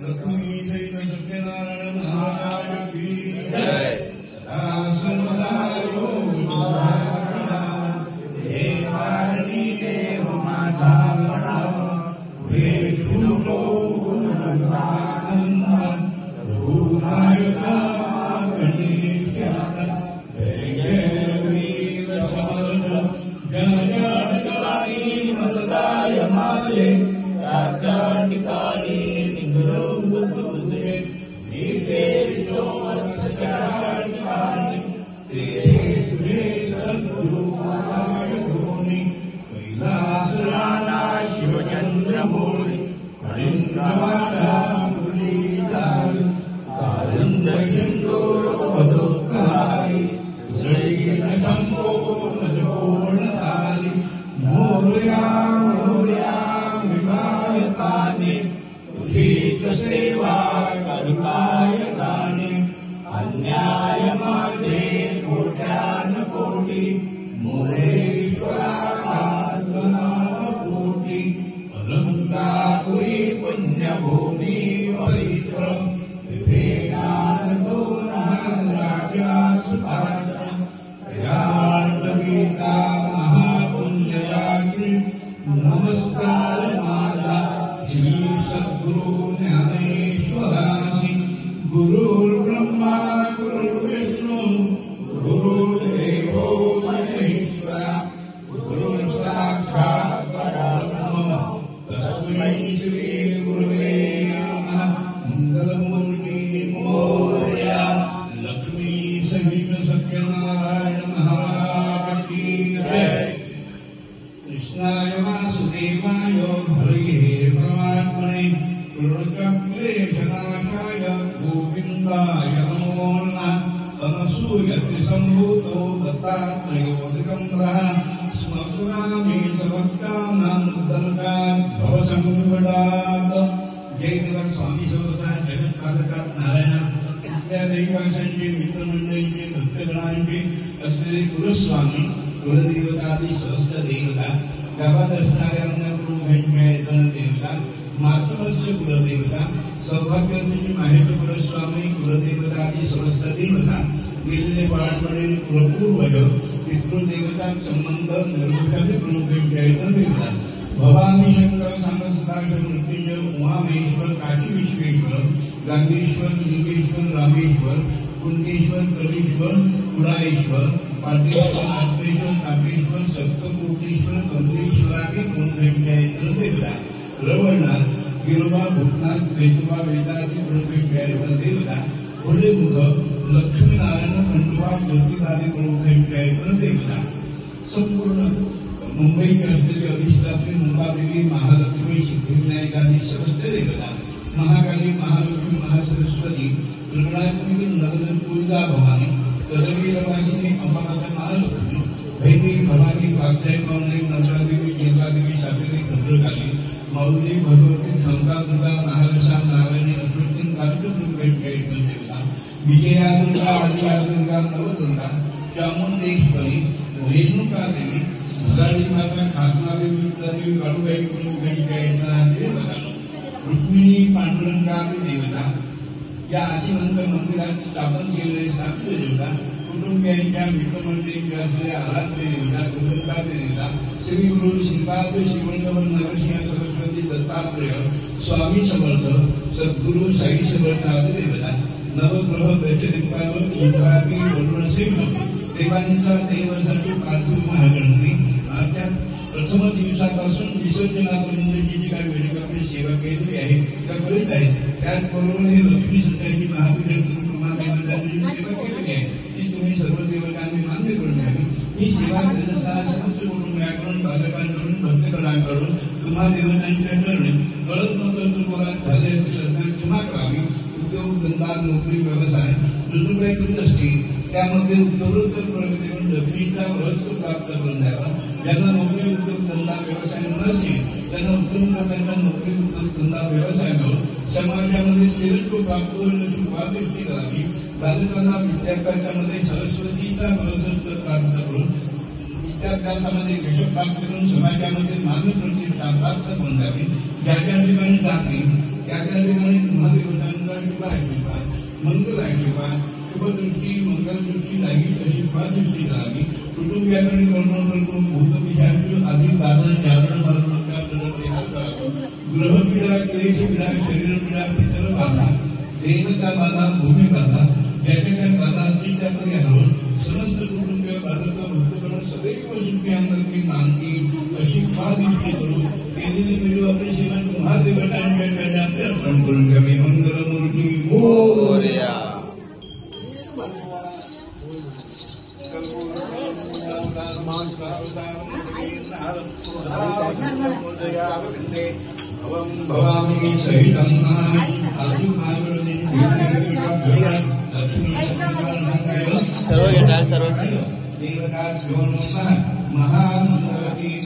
लक्ष्मी सहित सत्यनारायण महाराज की जय। सर्वदायो हे कारणी देव माझा शिवचंद्रमूर्ति सेवा करुणायकाने अन्याय माझे कोट्यान कोटी मोरेश्वरा कोटी अलंकापुरी पुण्यभूमी पवित्र विवेकानंदो गीता महापुण्यरात्री नमस्कार माझा श्री सद्गुरु ज्ञानेश्वरासी गुरुर्ब्रह्मा गुरुर्विष्णू गुरुर्देवो महेश्वरा गुरुर्साक्षात् परब्रह्म तस्मै श्री गुरुवे नमः। मंगलमूर्ति मोरया लक्ष्मी सहित सत्यनारायण महाराज की जय। कृष्णाय वासुदेवाय हरये परमात्मने प्रणतक्लेशनाशाय गोविन्दाय नमो नमः। अनसूयति सम्भूतो दत्तात्रेयो दिगम्बरः स्मरामि समक्तानां उद्धरणात् भवसंकटात्। जय देवा स्वामी समर्थ जगत्पालकात नारायण त्या दैवासांचे मित्रमंडळींचे भक्तगणांचे असलेले कुलस्वामी कुलदेवतादी सहस्त्र देवता गावात असणाऱ्यांना कुलभेटमेळा देवता मातृस्य कुलदेवता सौभाग्यवती माहेरचे कुलस्वामी कुलदेवतादी सहस्त्र देवता गेलेले बाळपणील कुलपूर्वज पितृदेवता संबंध निर्मुखाचे कुलभेटमेळा देवता भवानी शंकर सांगसदाशिव मृत्युंजय उमामेश्वर काशी विश्वेश्वर गांगेश्वर लिंगेश्वर रामेश्वर कुंडेश्वर कलेश्वर कुडाळेश्वर पाटेश्वर नाट्येश्वर तापेश्वर सप्तकोटेश्वर कमलेश्वरादी कुलभेटमेळा देवता रवळनाथ गिरोबा भूतनाथ वेदुबा वेदादी कुलभेटमेळा देवता भोलेमुख लक्ष्मीनारायण खंडोबा ज्योतिदादी कुलभेटमेळा देवता संपूर्ण मुंबईची असलेली अधिष्ठात्री मुंबादेवी महालक्ष्मी सिद्धिविनायकादी सहस्त्र देवता महाकाली महालक्ष्मी महासरस्वती त्रिगुणात्मिक नगर तुळजा भवानी करवीरवासिनी अंबामाता महालक्ष्मी भैरी भवानी वाग्देवी पावनी नंदादेवी जेंदादेवी सातेरी भद्रकाली मौली भगवती शंकादुर्गा महारसा नारायणी अश्वतीन कालिका देवता विजया दुर्गा आदिया दुर्गा नवदुर्गा चामुंडेश्वरी रेणुका देवी भराडी माता खासमादेवी विद्यादेवी काळूबाई कुलभेटमेळा देवता रुक्मिणी पांडुरंगादी देवता या आशिवंत मंदिरात स्थापन केलेले साक्षी देवता कुटुंबियांच्या मित्रमंडळींच्या असलेल्या आराध्य देवता कुटुंबाचे देवता श्री गुरु श्रीपाद श्रीवल्लभ नरसिंह सरस्वती दत्तात्रेय स्वामी समर्थ सद्गुरु साई समर्थ आदी देवता नवग्रह दशदिक्पालक इंद्रादी वरुणसेन देवांचा देवासाठी पार्थिव महागणपती अर्थात प्रथम दिवसापासून विसर्जनापर्यंत जी काही वेळेकाकडे सेवा केलेली आहे त्या करीत आहेत त्याचबरोबर हे लक्ष्मी सत्याची महापीठ महादेवतांची सेवा केलेली आहे ती तुम्ही सर्व देवतांनी मान्य करून घ्यावी। ही सेवा सहस्र कुटुंबाकडून बालकांकडून भक्तगणांकडून तुम्हा देवतांच्या ठरणे कळत नकळत तुम्हाला झाले असतील क्षमा करावी। उद्योग धंदा नोकरी व्यवसाय दुसरं काही करीत असतील त्यामध्ये उत्तरोत्तर प्रगती होऊन लक्ष्मीचा रहस्य प्राप्त करून द्यावा। ज्यांना नोकरी उद्योग धंदा व्यवसाय नसेल त्यांना उत्तम प्रकारचा नोकरी उद्योग धंदा व्यवसाय मिळून समाजामध्ये श्रेष्ठ प्राप्त होईल अशी उपादृष्टी करावी। बालकांना विद्याभ्यासामध्ये सरस्वतीचा परसत्व प्राप्त करून विद्याभ्यासामध्ये यश प्राप्त करून समाजामध्ये मानप्रतिष्ठा प्राप्त करून द्यावी। ज्या ज्या ठिकाणी जातील त्या ठिकाणी महादेवतांचा कृपा आशीर्वाद मंगल आशीर्वाद शुभदृष्टी मंगलदृष्टी लागली तशी फादृष्टी लागली कुटुंबियाकडे करून भूतविषयांची अधिक बाधा जागरण ग्रहपीडा क्लेशपीडा शरीरपीडा पितर बाधा देवता बाधा भूमी बाधा ज्याच्या काही बाधा असतील त्यामध्ये हवं समस्त कुटुंबीय बाधक भक्तगण सदैव सुखी मानकी अशी फादृष्टी करू केलेली व्हिडिओ आपले श्रीमंत महादेवतांच्या अर्पण करून घ्यावी मंगलमूर्ती मोरया भवामी सहितं सर्व